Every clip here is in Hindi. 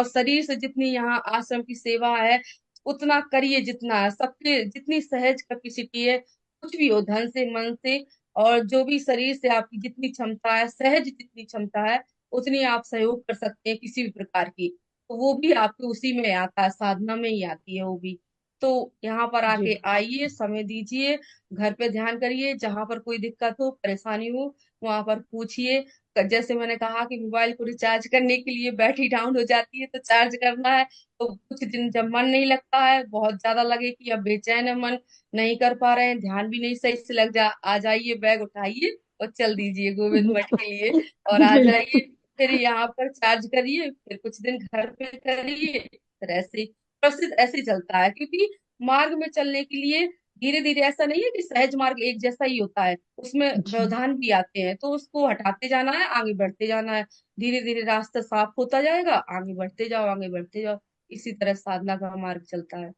और शरीर से जितनी यहाँ आश्रम की सेवा है उतना करिए, जितना है सबके, जितनी सहज कैपेसिटी है, कुछ भी हो, धन से, मन से, और जो भी शरीर से आपकी जितनी क्षमता है, सहज जितनी क्षमता है, उतनी आप सहयोग कर सकते हैं किसी भी प्रकार की। तो वो भी आपके उसी में आता है, साधना में ही आती है वो भी। तो यहाँ पर जी आके आइए, समय दीजिए, घर पे ध्यान करिए, जहां पर कोई दिक्कत हो, परेशानी हो, वहां पर पूछिए। जैसे मैंने कहा कि मोबाइल को रिचार्ज करने के लिए बैटरी डाउन हो जाती है तो चार्ज करना है। तो कुछ दिन जब मन नहीं लगता है, बहुत ज्यादा लगे कि अब बेचैन है मन, नहीं कर पा रहे हैं, ध्यान भी नहीं सही से लग जा, आ जाइए, बैग उठाइए और चल दीजिए गोविंद मठ के लिए, और आ जाइए। बिल्कुल। फिर यहाँ पर चार्ज करिए, फिर कुछ दिन घर पे करिए, फिर ऐसे प्रसिद्ध ऐसे चलता है, क्योंकि मार्ग में चलने के लिए धीरे धीरे, ऐसा नहीं है कि सहज मार्ग एक जैसा ही होता है, उसमें जी व्यवधान भी आते हैं, तो उसको हटाते जाना है, आगे बढ़ते जाना है। धीरे धीरे रास्ता साफ होता जाएगा, आगे बढ़ते जाओ, आगे बढ़ते जाओ। इसी तरह साधना का मार्ग चलता है।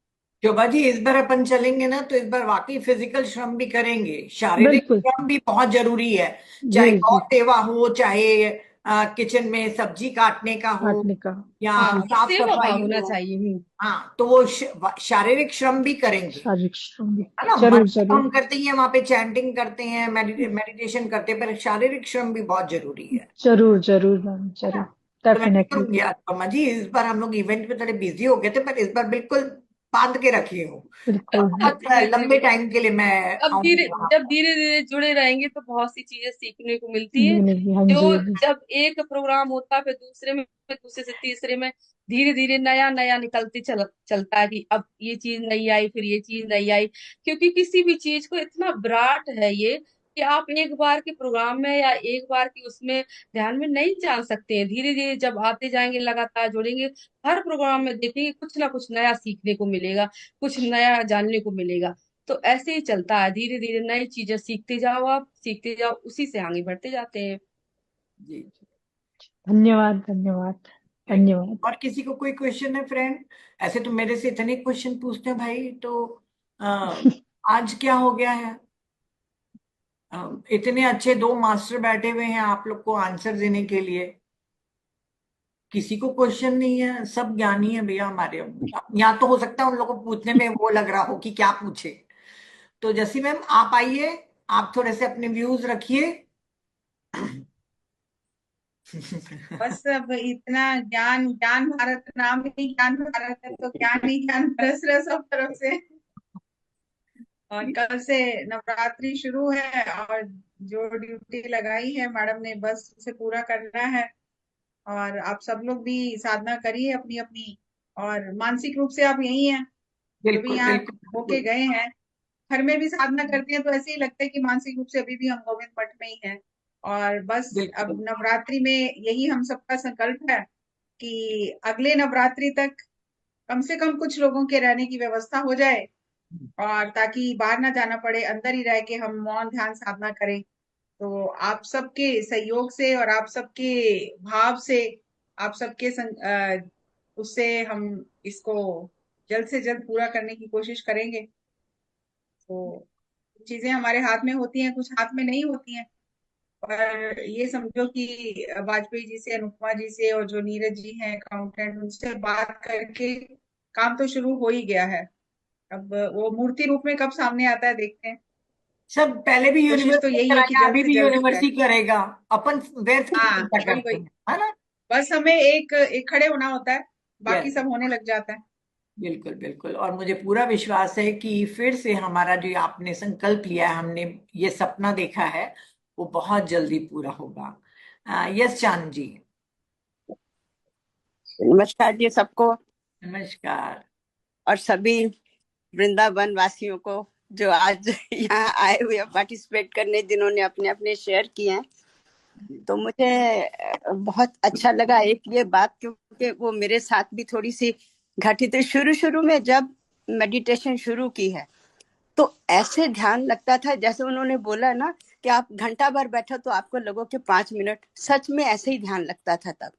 शोभा जी, इस बार अपन चलेंगे ना तो इस बार वाकई फिजिकल श्रम भी करेंगे, शारीरिक बिल्कुल। श्रम भी बहुत जरूरी है। जी चाहे गौ जी। सेवा हो, चाहे किचन में सब्जी काटने का हो, काटने का। या हाँ, जी। साफ सेवा भाव सफाई होना हो। चाहिए। हाँ, तो वो शारीरिक श्रम भी करेंगे, शारीरिक श्रम भी। है ना। मन जरूर तो जरूर। हम करते ही हैं, वहां पे चैंटिंग करते हैं, मेडिटेशन करते हैं, पर शारीरिक श्रम भी बहुत जरूरी जरूर जरूर मैम, है ना। जरूर। तो मैं भी डेफिनेटली। करूंगी आज पम्मा जी। इस बार हम लोग इवेंट में थोड़े बिजी हो गए थे, पर इस बार बिल्कुल बांध के रखी हूँ। बिल्कुल। बहुत जी जी लंबे बिल्कुल। टाइम के लिए मैं अब धीरे, आऊंगी वहां जब पर। धीरे धीरे जुड़े रहेंगे तो बहुत सी चीजें सीखने को मिलती है। नहीं, हाँ जो जी हाँ जी। जब एक प्रोग्राम होता है, फिर दूसरे में, फिर दूसरे से तीसरे में, धीरे धीरे नया नया निकलते चलता है कि अब ये चीज नहीं आई, फिर ये चीज नहीं आई। क्योंकि किसी भी चीज को इतना विराट है ये, कि आप एक बार के प्रोग्राम में या एक बार की उसमें ध्यान में नहीं जान सकते हैं। धीरे धीरे जब आते जाएंगे, लगातार जुड़ेंगे, हर प्रोग्राम में देखेंगे कुछ ना कुछ नया सीखने को मिलेगा, कुछ नया जानने को मिलेगा। तो ऐसे ही चलता है, धीरे धीरे नई चीजें सीखते जाओ, आप सीखते जाओ, उसी से आगे बढ़ते जाते हैं। जी। धन्यवाद धन्यवाद। थैंक धन्यवाद। और किसी को कोई क्वेश्चन है फ्रेंड? ऐसे तो मेरे से इतने क्वेश्चन पूछते हैं भाई, तो आज क्या हो गया है? इतने अच्छे दो मास्टर बैठे हुए हैं आप लोग को आंसर देने के लिए, किसी को क्वेश्चन नहीं है? सब ज्ञानी है भैया हमारे। यहाँ तो हो सकता है उन लोगों को पूछने में वो लग रहा हो कि क्या पूछे। तो जसी मैम, आप आइए, आप थोड़े से अपने व्यूज रखिए। बस अब इतना ज्ञान, ज्ञान भारत नाम ही ज्ञान भारत है, तो ज्ञान ही ज्ञान बरस रहा है सब तरफ से। और कल से नवरात्रि शुरू है, और जो ड्यूटी लगाई है मैडम ने बस उसे पूरा करना है। और आप सब लोग भी साधना करिए अपनी अपनी। और मानसिक रूप से आप यही हैं, जो भी बिल्कुल यहाँ बिल्कुल होके बिल्कुल। गए हैं। घर में भी साधना करते हैं तो ऐसे ही लगता है कि मानसिक रूप से अभी भी हम गोविंद मठ में ही हैं। और बस अब बिल्कुल नवरात्रि में यही हम सबका संकल्प है कि अगले नवरात्रि तक कम से कम कुछ लोगों के रहने की व्यवस्था हो जाए, और ताकि बाहर ना जाना पड़े, अंदर ही रह के हम मौन ध्यान साधना करें। तो आप सबके सहयोग से और आप सबके भाव से, आप सबके उससे हम इसको जल्द से जल्द पूरा करने की कोशिश करेंगे। तो चीजें हमारे हाथ में होती हैं, कुछ हाथ में नहीं होती हैं। पर ये समझो कि वाजपेयी जी से, अनुपमा जी से, और जो नीरज जी हैं अकाउंटेंट, उनसे बात करके काम तो शुरू हो ही गया है। अब वो मूर्ति रूप में कब सामने आता है देखते हैं। सब। पहले भी कोशिश तो यूनिवर्स में यही है कि कराया, जल्द अभी से भी जल्द हो यूनिवर्स जाए। ही करेगा। अपन वैसे ही हाँ, चिंता वही करते वही। हैं, है ना। बस हमें एक एक खड़े होना होता है, बाकी यस, सब होने लग जाता है। बिल्कुल बिल्कुल। और मुझे पूरा विश्वास है कि फिर से हमारा जो आपने संकल्प लिया है, हमने ये सपना देखा है, वो बहुत जल्दी पूरा होगा। यस चांद जी। नमस्कार जी सबको, नमस्कार। और सभी वृंदावन वासियों को जो आज यहाँ आए हुए पार्टिसिपेट करने, जिन्होंने अपने अपने शेयर किए हैं। तो मुझे बहुत अच्छा लगा एक ये बात, क्योंकि वो मेरे साथ भी थोड़ी सी घटी थी। शुरू शुरू में जब मेडिटेशन शुरू की है तो ऐसे ध्यान लगता था, जैसे उन्होंने बोला ना कि आप घंटा भर बैठो तो आपको लगो कि 5 मिनट, सच में ऐसे ही ध्यान लगता था तब।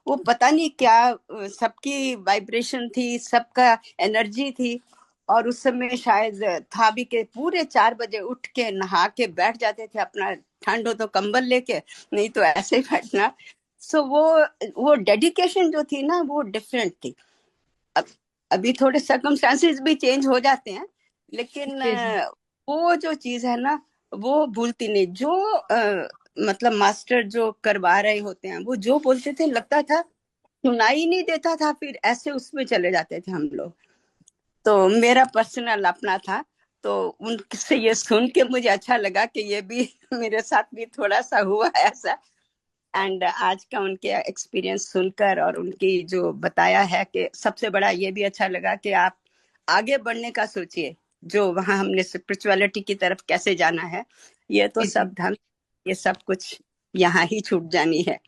वो पता नहीं क्या सबकी वाइब्रेशन थी, सबका एनर्जी थी। और उस समय शायद था भी कि पूरे 4 बजे उठ के नहा के बैठ जाते थे, अपना ठंड हो तो कंबल लेके, नहीं तो ऐसे ही बैठना। सो वो डेडिकेशन जो थी ना वो डिफरेंट थी। अब अभी थोड़े सर्कमस्टांसेस भी चेंज हो जाते हैं, लेकिन जी जी वो जो चीज है ना वो भूलती नहीं। जो मतलब मास्टर जो करवा रहे होते हैं वो जो बोलते थे लगता था सुनाई नहीं देता था, फिर ऐसे उसमें चले जाते थे हम लोग। तो मेरा पर्सनल अपना था, तो उनसे ये सुन के मुझे अच्छा लगा कि ये भी मेरे साथ भी थोड़ा सा हुआ ऐसा। एंड आज का उनके एक्सपीरियंस सुनकर और उनकी जो बताया है कि सबसे बड़ा ये भी अच्छा लगा कि आप आगे बढ़ने का सोचिए, जो वहां हमने स्पिरिचुअलिटी की तरफ कैसे जाना है, ये तो जी सब धन ये सब कुछ यहाँ ही छूट जानी है।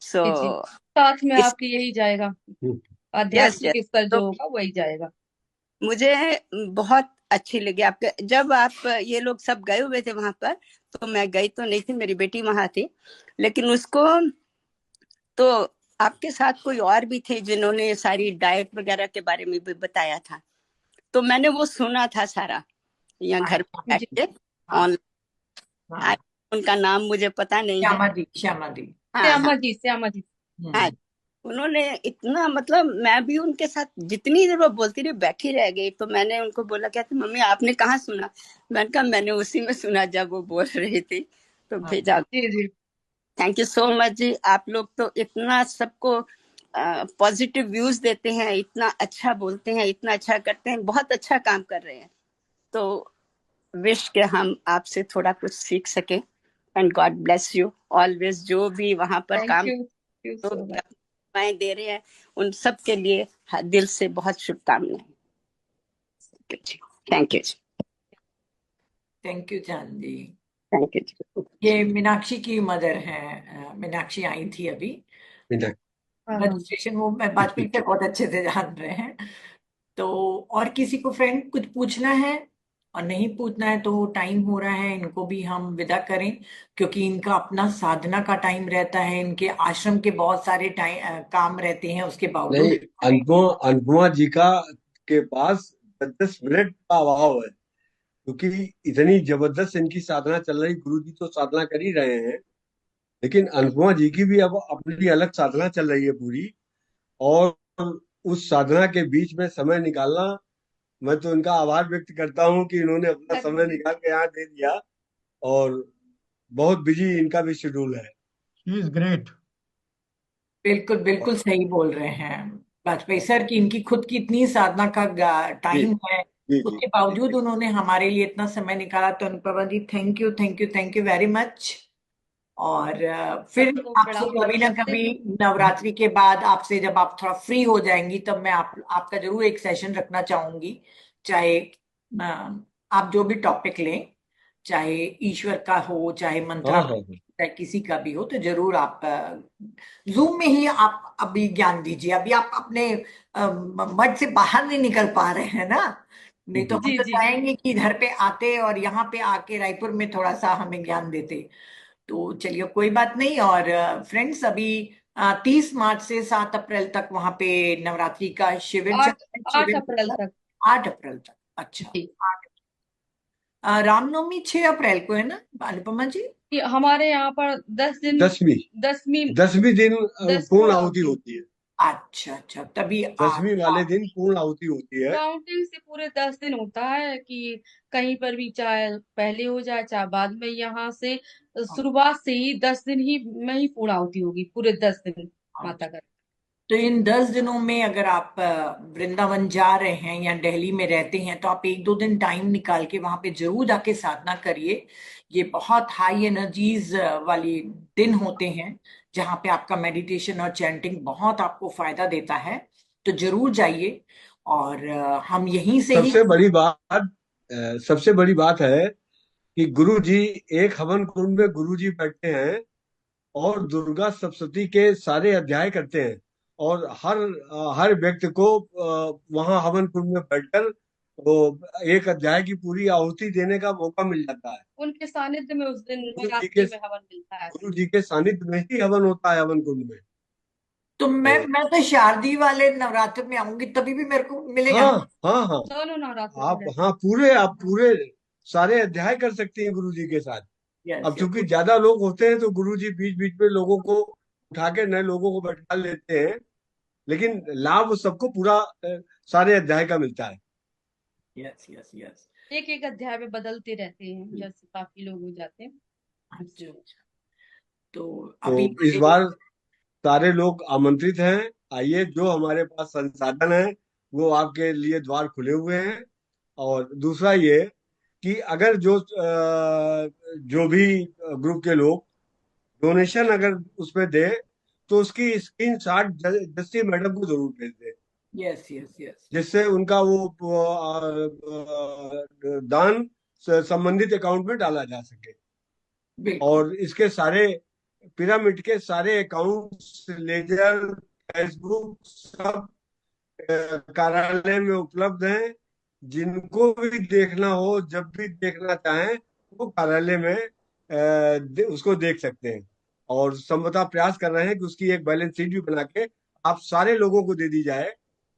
सो जी जी साथ में इस आपके यही जाएगा, यस आध्यात्मिक यस स्तर तो जो होगा वही जाएगा। मुझे बहुत अच्छी लगी आपके, जब आप ये लोग सब गए हुए थे वहां पर, तो मैं गई तो नहीं थी, मेरी बेटी वहां थी, लेकिन उसको तो आपके साथ कोई और भी थे जिन्होंने सारी डाइट वगैरह के बारे में भी बताया था, तो मैंने वो सुना था सारा यहाँ घर पे बैठ अच्छा। जी के हाँ ऑनलाइन। हाँ। उनका नाम मुझे पता नहीं है। श्यामा दी, श्यामा दी। हाँ हाँ श्यामा जी हाँ। हम्म। उन्होंने इतना मतलब मैं भी उनके साथ जितनी देर वो बोलती रही बैठी रह गई, तो मैंने उनको बोला कहते मम्मी आपने कहाँ सुना? मैंने कहा मैंने उसी में सुना जब वो बोल रही थी, तो हाँ। भेजा। जी जी थैंक यू सो मच जी, आप लोग तो इतना सबको पॉजिटिव व्यूज देते हैं, इतना अच्छा बोलते हैं, इतना अच्छा करते हैं, बहुत अच्छा काम कर रहे हैं। तो विश के हम आपसे थोड़ा कुछ सीख सके। And God bless you always, जो भी वहां पर थैंक काम यू जो सो भी मच। अपनी सेवाएं दे रहे हैं उन सब के लिए दिल से बहुत शुभकामनाएं। Thank you ji. Thank you Chand ji. Thank you जी। ये मीनाक्षी की मदर है, मीनाक्षी आई थी अभी। हाँ हाँ रजिस्ट्रेशन वो मैं वाजपेयी से बहुत अच्छे से जान रहे हैं। तो और किसी को फ्रेंड कुछ पूछना है? और नहीं पूछना है तो टाइम हो रहा है, इनको भी हम विदा करें, क्योंकि इनका अपना साधना का टाइम रहता है, इनके आश्रम के बहुत सारे टाइम काम रहते हैं, उसके नहीं, बावजूद अनुपमा जी का के पास 10 मिनट का अभाव है, क्योंकि इतनी जबरदस्त इनकी साधना चल रही। गुरु जी तो साधना कर ही रहे हैं, लेकिन अनुपमा जी की भी अब अपनी अलग साधना चल रही है पूरी। और उस साधना के बीच में समय निकालना, मैं तो इनका आभार व्यक्त करता हूँ कि इन्होंने अपना समय निकाल के यहाँ दे दिया। और बहुत बिजी इनका भी शेड्यूल है। She is great. बिल्कुल बिल्कुल सही बोल रहे हैं वाजपेयी सर की, इनकी खुद की इतनी साधना का जी टाइम है, जी जी उसके जी बावजूद जी। उन्होंने हमारे लिए इतना समय निकाला। तो Anupama ji thank you, thank you, thank you very much. और फिर सबको आपसे प्रणाम कभी ना करते कभी हैं। नवरात्रि के बाद आपसे जब आप थोड़ा फ्री हो जाएंगी तब मैं आपका जरूर एक सेशन रखना चाहूंगी। चाहे आप जो भी टॉपिक लें, चाहे ईश्वर का हो, चाहे हाँ मंत्रा, हाँ चाहे किसी का भी हो, तो जरूर आप जूम में ही आप अभी ज्ञान दीजिए। अभी आप अपने मठ से बाहर नहीं निकल पा रहे हैं ना, नहीं तो हम जी तो जी चाहेंगे कि घर पे आते और यहाँ पे आके रायपुर में थोड़ा सा हमें ज्ञान देते। तो चलिए कोई बात नहीं। और फ्रेंड्स अभी 30 मार्च से 7 अप्रैल तक वहां पे नवरात्रि का शिविर चल आठ रहा है। 8 अप्रैल तक 8 अप्रैल तक, अच्छा। जी। रामनवमी 6 अप्रैल को है ना अनुपमा जी? ये हमारे यहाँ पर 10 दिन, दसवीं 10वीं 10वीं दिन पूर्ण पूर्ण आहुति आहुति होती है। अच्छा अच्छा, तभी 10वीं वाले दिन पूर्ण आहुति होती है। काउंटिंग से पूरे 10 दिन होता है कि कहीं पर भी चाहे पहले हो जाए चाहे बाद में, यहाँ से शुरुआत से ही 10 दिन ही में ही पूर्ण आहुति होगी, पूरे 10 दिन माता का। तो इन 10 दिनों में अगर आप वृंदावन जा रहे हैं या दिल्ली में रहते हैं तो आप 1-2 दिन टाइम निकाल के वहां पे जरूर जाके साधना करिए। ये बहुत हाई एनर्जीज वाली दिन होते हैं, जहाँ पे आपका मेडिटेशन और चैंटिंग बहुत आपको फायदा देता है। तो जरूर जाइए। और हम यहीं से ही सबसे बड़ी बात है कि गुरु जी, एक हवन कुंड में गुरु जी बैठते हैं और दुर्गा सप्तशती के सारे अध्याय करते हैं। और हर व्यक्ति को वहां हवन कुंड में बैठकर वो एक अध्याय की पूरी आहुति देने का मौका मिल जाता है। उनके सानिध्य में उस दिन गुरु जी के नवरात्रि में हवन मिलता है। गुरु जी के सानिध्य में ही हवन होता है हवन कुंड में। तो मैं तो शारदी वाले नवरात्र में आऊंगी, तभी भी मेरे को मिलेगा हाँ ना? हाँ हाँ, दोनों नवरात्रि में रहते आप पूरे सारे अध्याय कर सकती हैं गुरु जी के साथ। यस अब यस। चूंकि ज्यादा लोग होते हैं तो गुरु जी बीच बीच में लोगों को उठा के नए लोगों को बैठा लेते हैं, लेकिन लाभ सबको पूरा सारे अध्याय का मिलता है। Yes yes yes. एक एक अध्याय में बदलते रहते हैं, जैसे काफी लोग हो जाते हैं। अच्छा अच्छा। तो तो अभी इस बार सारे लोग आमंत्रित हैं, आइए, जो हमारे पास संसाधन है वो आपके लिए द्वार खुले हुए हैं। और दूसरा ये कि अगर जो भी ग्रुप के लोग डोनेशन अगर उसमें दे, तो उसकी स्क्रीनशॉट जस्टिस मैडम को जरूर भेज दे, यस यस यस। जिससे उनका वो दान संबंधित अकाउंट में डाला जा सके। बिल्कुल और इसके सारे पिरामिड के सारे अकाउंट्स, लेजर, फेसबुक, सब कार्यालय में उपलब्ध हैं। जिनको भी देखना हो, जब भी देखना चाहें, वो कार्यालय में उसको देख सकते हैं। और संभवतः प्रयास कर रहे हैं कि उसकी एक बैलेंस शीट भी बना के आप सारे लोगों को दे दी जाए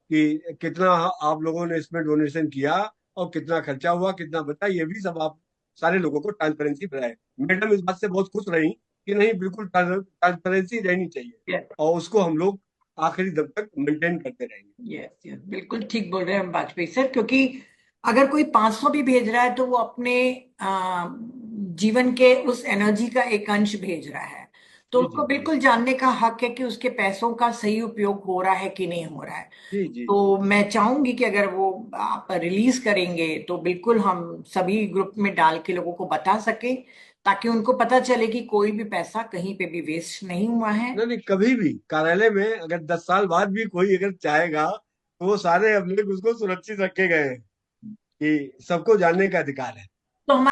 कि कितना आप लोगों ने इसमें डोनेशन किया और कितना खर्चा हुआ, कितना बचा, ये भी सब आप सारे लोगों को ट्रांसपेरेंसी बनाए। मैडम इस बात से बहुत खुश रही कि नहीं, बिल्कुल ट्रांसपेरेंसी रहनी चाहिए, यस और उसको हम लोग आखिरी दम तक मेंटेन करते रहेंगे। यस यस, बिल्कुल ठीक बोल रहे हैं हम वाजपेयी सर। क्योंकि अगर कोई 500 भी भेज रहा है तो वो अपने जीवन के उस एनर्जी का एक अंश भेज रहा है, तो जी उसको जी जी बिल्कुल जानने का हक है कि उसके पैसों का सही उपयोग हो रहा है कि नहीं हो रहा है। जी जी तो जी। मैं चाहूंगी कि अगर वो आप रिलीज करेंगे तो बिल्कुल हम सभी ग्रुप में डाल के लोगों को बता सके, ताकि उनको पता चले कि कोई भी पैसा कहीं पे भी वेस्ट नहीं हुआ है। नहीं नहीं, कभी भी कार्यालय में अगर 10 साल बाद भी कोई अगर चाहेगा, तो वो सारे अभिलेख उसको सुरक्षित रखे गए हैं कि सबको जानने का अधिकार है।